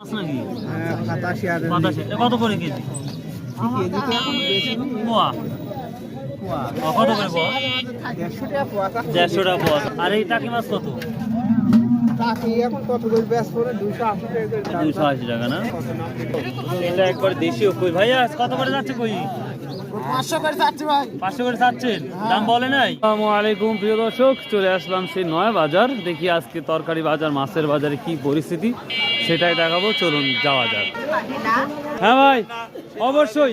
নাকি বাতাসে কত করে কেজি? পোয়া কত করে পোয়া? 150 টাকা পোয়া। আর এই টাকি মাছ কত? 280 টাকা না? এটা একবার দেশীয় কই ভাইয়া কত করে যাচ্ছে কই? 500 করে চাচ্ছেন, দাম বলে নাই? আসসালামু আলাইকুম প্রিয় দর্শক, চলে আসলাম সেই নয়া বাজার। দেখি আজকে তরকারি বাজার, মাছের বাজারে কি পরিস্থিতি সেটাই দেখাবো। চলুন যাওয়া যাক। হ্যাঁ ভাই অবশ্যই।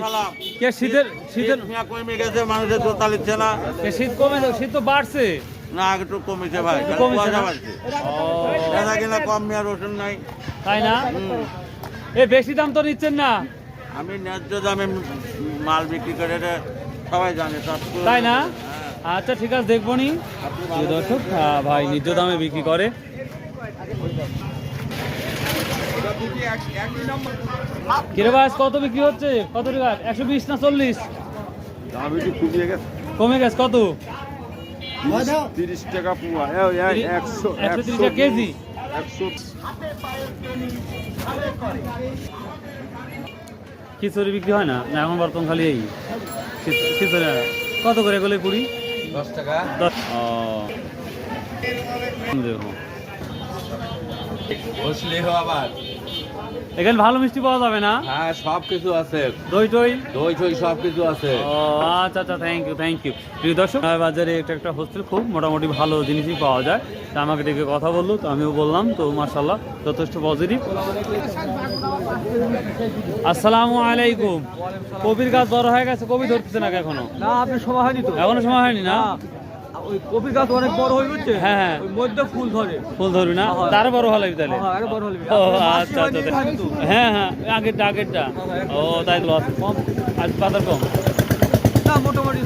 কে শীতের কমে গেছে, মানুষের তো চালিচ্ছে না। শীত কমে, শীত তো বাড়ছে না, একটু কমেছে ভাই, কমেছে না? দাদা কিনা কম মেয়ার ওষুধ নাই, তাই না? এ বেশি দাম তো নিচ্ছেন না? আমি ন্যায্য দামে মাল বিক্রি করে, এটা সবাই জানে। তাই না? আচ্ছা ঠিক আছে, দেখবো নি। প্রিয় দর্শক, ভাই ন্যায্য দামে বিক্রি করে। কিরে ভাই কত বিক্রি হচ্ছে? কত টাকা? 120 না 40? দাম একটু কমিয়ে গেছে, কমে গেছে কত? 30 টাকা পোয়া, 130 টাকা কেজি। 100। খিচুড়ি বিক্রি হয় না? না এখন বর্তমান খালি এই খিচুড়ি। কত করে গেলে পুরি? 10 টাকা। দেখো বসলে আবার এখানে ভালো মিষ্টি পাওয়া যাবে না? হ্যাঁ, সব কিছু আছে, দই টই? দই টই সব কিছু আছে। ও আচ্ছা আচ্ছা, থ্যাংক ইউ। প্রিয় দর্শক, বাজারে একটা হোস্টেল খুব মোটামুটি ভালো জিনিসই পাওয়া যায়। তা আমাকে ডেকে কথা বললো, তো আমিও বললাম, তো মাশাআল্লাহ যথেষ্ট পজিটিভ। আসসালামু আলাইকুম। কবির গাছ বড় হয়ে গেছে, কবি ধরতেছে না এখনো? না, আপনি সময় হয়নি তো। এখনো সময় হয়নি না? ওই কপি গাছ অনেক বড় হয়ে গেছে। হ্যাঁ হ্যাঁ, ওই মধ্যে ফুল ধরে। ফুল ধরবি না? তারও বড় হলে তাহলে? হ্যাঁ, আরো বড় হলে। ও আচ্ছা আচ্ছা, হ্যাঁ হ্যাঁ, আগেরটা। ও তাই তো, আজ বাজার কম না, মোটামুটি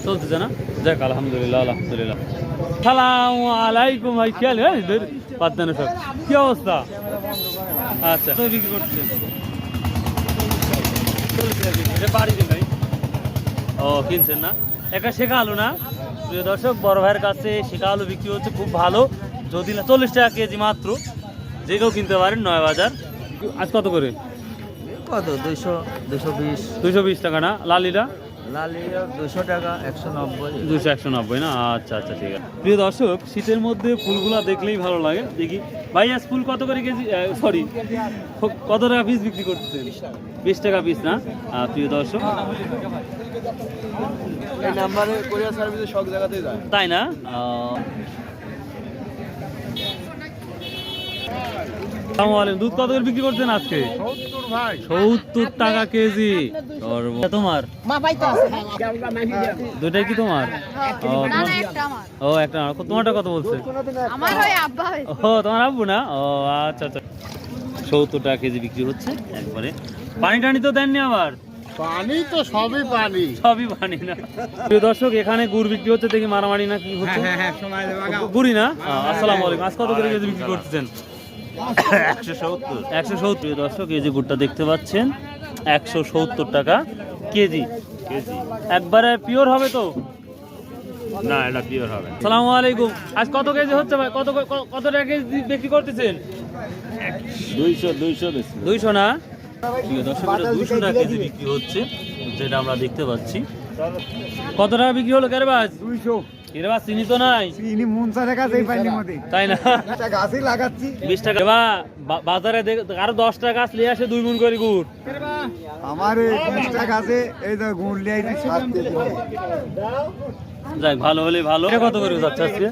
চলতেছে না? যাক আলহামদুলিল্লাহ। সালাম আলাইকুম ভাই, খেয়াল পাদ্দানো সব কি অবস্থা? আচ্ছা তো বিক্রি করছেন? ও কিনছেন না? একটা শেখা আলু না? প্রিয় দর্শক, বড় ভাইয়ের কাছে শেখা আলু বিক্রি হচ্ছে খুব ভালো, যদি না 40 টাকা কেজি মাত্র। যে কেউ কিনতে পারেন, নয়া বাজার। আজ কত করে? কত? 200, 220। 220 টাকা না? লালিরা? লালি 200 টাকা, 190। 200, 190 না? আচ্ছা আচ্ছা ঠিক আছে। প্রিয় দর্শক, শীতের মধ্যে ফুলগুলা দেখলেই ভালো লাগে। দেখি ভাই আজ ফুল কত করে কেজি, সরি কত টাকা পিস বিক্রি করতেছেন? 20 টাকা পিস না? প্রিয় দর্শক, এই নাম্বারে কোরিয়ার সার্ভিসে সব জায়গাতেই যায়। তাই না? দুধ কত করে বিক্রি করছেন আজকে? 70 ভাই। 70 টাকা কেজি। তোমার দুটাই কি তোমার? ও একটা। তোমারটা কত বলছে? ও তোমার আব্বু না? ও আচ্ছা আচ্ছা। 70 টাকা কেজি বিক্রি হচ্ছে একবারে। পানি টানি তো দেননি আবার? পানি তো সবই পানি না? প্রিয় দর্শক, এখানে গুড় বিক্রি হচ্ছে, দেখি মারামারি না কি হচ্ছে? গুড়ি না? আসসালামু আলাইকুম। আজ কত করে কেজি বিক্রি করতেছেন? 170। প্রিয় দর্শক, এই যে গুড়টা দেখতে পাচ্ছেন, 170 টাকা কেজি। একবারে পিওর হবে তো? না, এটা পিওর হবে। আসসালামু আলাইকুম। আজ কত কেজি হচ্ছে ভাই? কত টাকা কেজি বিক্রি করতেছেন? 200 না? প্রিয় দর্শক, এটা 200 টাকা কেজি বিক্রি হচ্ছে, যেটা আমরা দেখতে পাচ্ছি। কত টাকা বিক্রি হলো কেরবাজ? 200। কেরবাজ চিনি তো নাই? চিনি মনসা টাকা এই পাইনি মধ্যে। তাই না? একটা গাছই লাগাচ্ছি। 20 টাকা। বাজারে আরো 10 টাকা গাছ নিয়ে আসে 2 মণ করে গুড়। আমার 20 টাকা আছে, এই তো গুড় লিয়ে আইছি 7 কেজি। যাক, ভালো হলে ভালো। এটা কত করে যাচ্ছে আজকে?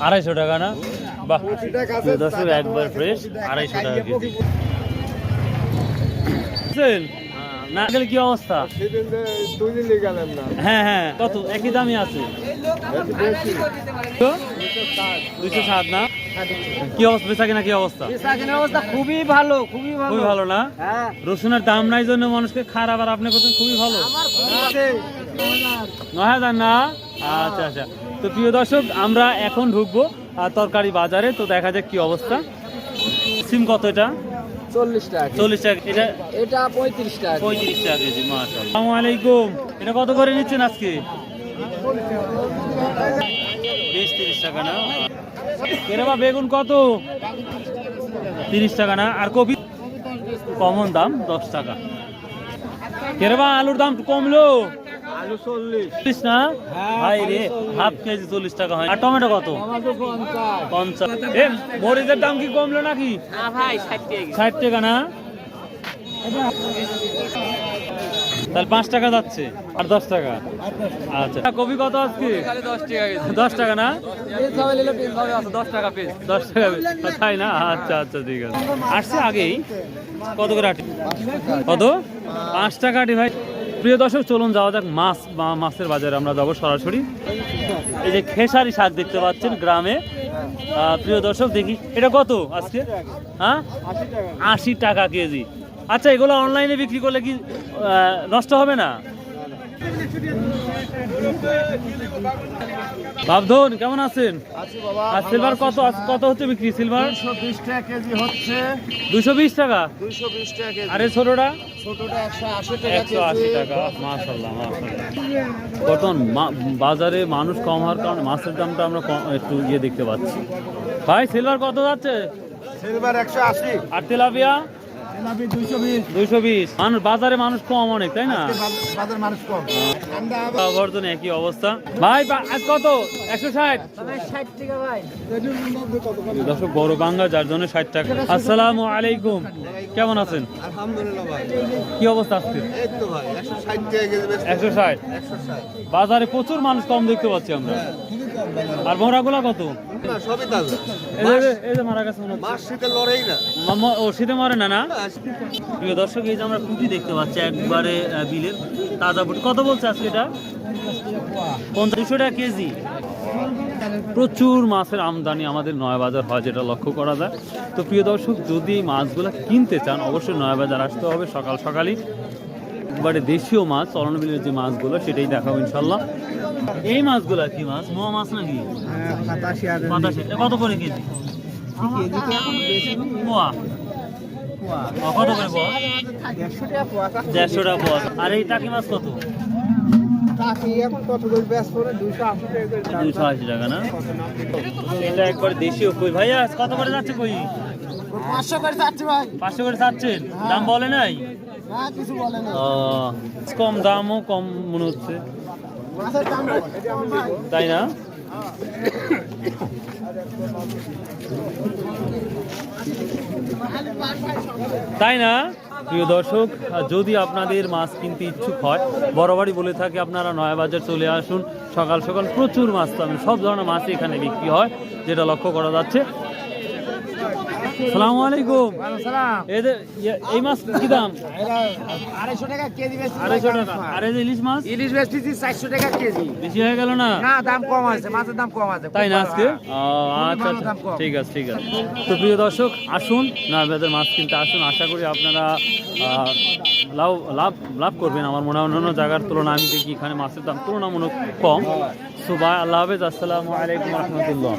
250 টাকা না? বাহ, দর্শক একবার ফ্রেশ 250 টাকা কেজি। না গেলে কি অবস্থা? হ্যাঁ হ্যাঁ, কত? একই দামই আছে। 260 না? কি অবস্থা বেচা কিনা? কি অবস্থা? খুবই ভালো। খুবই ভালো না? হ্যাঁ, রসুনের দাম নাই জন্য মানুষকে খারাপ, আর আপনি করছেন খুবই ভালো। 9000 না? আচ্ছা আচ্ছা। তো প্রিয় দর্শক, আমরা এখন ঢুকবো তরকারি বাজারে, তো দেখা যাক কি অবস্থা। সিম কত এটা? 40 টাকা। 40 টাকা। এটা 35 টাকা। 35 টাকা কেজি। মাশাআল্লাহ। আসসালামু আলাইকুম। এটা কত করে নিচ্ছেন আজকে? 20-30 টাকা না? বেগুন কত? 30 টাকা না? আর কপি কমন দাম 10 টাকা। কেরবা আলুর দাম কমলো? আলু 40 না ভাই রে, হাফ কেজি 40 টাকা হয়। আর টমেটো কত? 50। এ মরিচের দাম কি কমলো নাকি? ভাই 60 টাকা। 60 টাকা না? তাহলে 5 টাকা যাচ্ছে আর 10 টাকা। আচ্ছা, কপি কত আজকে? 10 টাকা কেজি। 10 টাকা না? পিস ভাবে নিলে পিস ভাবে আছে 10 টাকা পিস। 10 টাকা তাই না? আচ্ছা আচ্ছা, ঠিক আছে। আসছে আগেই কত করে আটি? কত? 5 টাকা আটি ভাই। প্রিয় দর্শক, চলুন যাওয়া যাক মাছের বাজারে। আমরা যাবো সরাসরি। এই যে খেসারি শাক দেখতে পাচ্ছেন গ্রামে। প্রিয় দর্শক, দেখি এটা কত আজকে? হ্যাঁ, 80 টাকা কেজি। আচ্ছা, এগুলো অনলাইনে বিক্রি করলে কি নষ্ট হবে না? বাবধন কেমন আছেন? আর সিলভার কত কত হচ্ছে বিক্রি? সিলভার 220 টাকা কেজি হচ্ছে। 220 টাকা। 220 টাকা কেজি। আরে ছোটটা? ছোটটা 180 টাকা 180 টাকা। মাশাআল্লাহ মাশাআল্লাহ। বর্তমান বাজারে মানুষ কম হওয়ার কারণে মাছের দামটা আমরা একটু দেখতে পাচ্ছি। ভাই সিলভার কত যাচ্ছে? সিলভার 180। আর তেলাপিয়া? তেলাপি 220। 220। মানুষ বাজারে মানুষ কম অনেক, তাই না? বাজার মানুষ কম। ঠান্ডা বর্তমানে একই অবস্থা। ভাই আজ কত? 160। 60 টাকা ভাই। দর্শক, বড় বাঙ্গা যার জন্য 60 টাকা। আসসালামু আলাইকুম, কেমন আছেন? আলহামদুলিল্লাহ ভাই। কি অবস্থা আজকে? এই তো ভাই 160 টাকা কেজি বেচতে। 160। 160। বাজারে প্রচুর মানুষ কম দেখতে পাচ্ছি আমরা। আর মোরাগুলা কত? না সবই তাজা। এই যে মারা গেছে মনে হচ্ছে। মাছ শীতে লড়েই না। ও শীতে মরে না না? প্রিয় দর্শক, এই যে আমরা পুঁটি দেখতে পাচ্ছি একবারে বিলের তাজা পুঁটি। কত বলছে আজকে এটা? 200 টাকা কেজি। প্রচুর মাছের আমদানি আমাদের নয়াবাজার হয়, যেটা লক্ষ্য করা যায়। তো প্রিয় দর্শক, যদি এই মাছগুলো কিনতে চান অবশ্যই নয়াবাজার আসতে হবে সকাল সকালই। একবারে দেশীয় মাছ, চলন বিলের যে মাছগুলো সেটাই দেখাবো ইনশাল্লাহ। এই মাছগুলো কি মাছ? মোয়া মাছ নাকি? 85। কত করে কেজি? মোয়া কত করে পোয়া? 150 টাকা পোয়া। আর এই টাকি মাছ কত? 280 টাকা না? এটা একবার দেশীয় কই। ভাইয়া কত করে যাচ্ছে কই? 500 করে যাচ্ছে ভাই। 500 করে যাচ্ছেন? দাম বলে নাই? না কিছু বলে না। কম দামও কম মনে হচ্ছে, মাছের দাম তাই না? তাই না? প্রিয় দর্শক, যদি আপনাদের মাছ কিনতে ইচ্ছুক হয়, বরাবরই বলে থাকি আপনারা নয়াবাজার চলে আসুন। সকাল সকাল প্রচুর মাছ পাবেন, সব ধরনের মাছই এখানে বিক্রি হয়, যেটা লক্ষ্য করা যাচ্ছে। আসসালামু আলাইকুম। এই মাছ কি দাম? 250 টাকা কেজি বেচছি। 250 টাকা। আর এই যে ইলিশ মাছ? ইলিশ বেচছি 400 টাকা কেজি। বেশি হয়ে গেল না? না দাম কম আছে, মাছের দাম কম আছে। তাই না আজকে? আচ্ছা ভালো দাম কম। ঠিক আছে ঠিক আছে। তো প্রিয় দর্শক, আসুন নয়াবাজার মাছ কিনতে আসুন। আশা করি আপনারা লাভ করবেন। আমার মনে হয় অন্যান্য জায়গার তুলনায় আমি দেখি এখানে মাছের দাম তুলনামূলক কম। সো ভাই, আল্লাহ হাফেজ। আসসালামু আলাইকুম রহমতুল্লাহ।